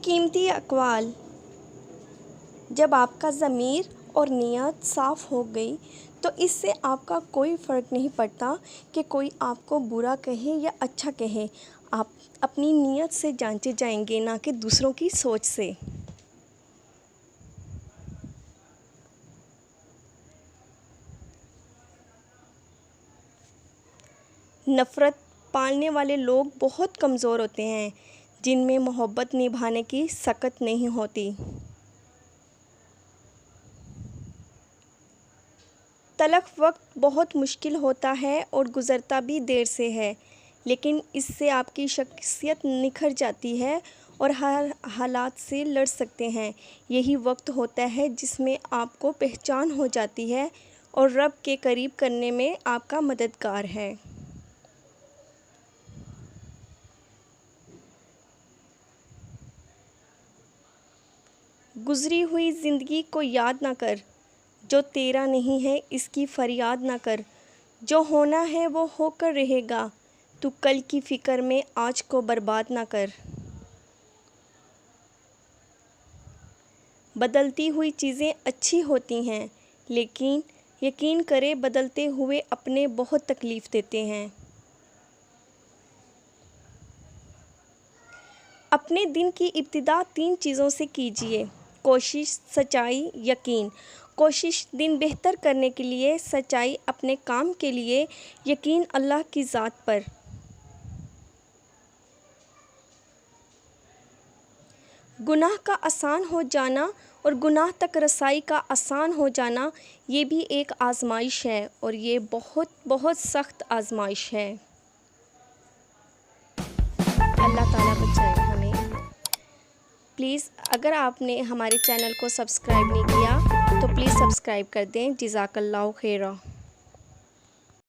قیمتی اقوال۔ جب آپ کا ضمیر اور نیت صاف ہو گئی تو اس سے آپ کا کوئی فرق نہیں پڑتا کہ کوئی آپ کو برا کہے یا اچھا کہے۔ آپ اپنی نیت سے جانچے جائیں گے، نہ کہ دوسروں کی سوچ سے۔ نفرت پالنے والے لوگ بہت کمزور ہوتے ہیں، جن میں محبت نبھانے کی سکت نہیں ہوتی۔ تلخ وقت بہت مشکل ہوتا ہے اور گزرتا بھی دیر سے ہے، لیکن اس سے آپ کی شخصیت نکھر جاتی ہے اور ہر حالات سے لڑ سکتے ہیں۔ یہی وقت ہوتا ہے جس میں آپ کو پہچان ہو جاتی ہے اور رب کے قریب کرنے میں آپ کا مددگار ہے۔ گزری ہوئی زندگی کو یاد نہ کر، جو تیرا نہیں ہے اس کی فریاد نہ کر۔ جو ہونا ہے وہ ہو کر رہے گا، تو کل کی فکر میں آج کو برباد نہ کر۔ بدلتی ہوئی چیزیں اچھی ہوتی ہیں، لیکن یقین کرے بدلتے ہوئے اپنے بہت تکلیف دیتے ہیں۔ اپنے دن کی ابتدا 3 چیزوں سے کیجیے: کوشش، سچائی، یقین۔ کوشش دن بہتر کرنے کے لیے، سچائی اپنے کام کے لیے، یقین اللہ کی ذات پر۔ گناہ کا آسان ہو جانا اور گناہ تک رسائی کا آسان ہو جانا، یہ بھی ایک آزمائش ہے، اور یہ بہت بہت سخت آزمائش ہے۔ اللہ تعالیٰ بچائے ہمیں۔ پلیز اگر آپ نے ہمارے چینل کو سبسکرائب نہیں کیا تو پلیز سبسکرائب کر دیں۔ جزاک اللہ خیرہ۔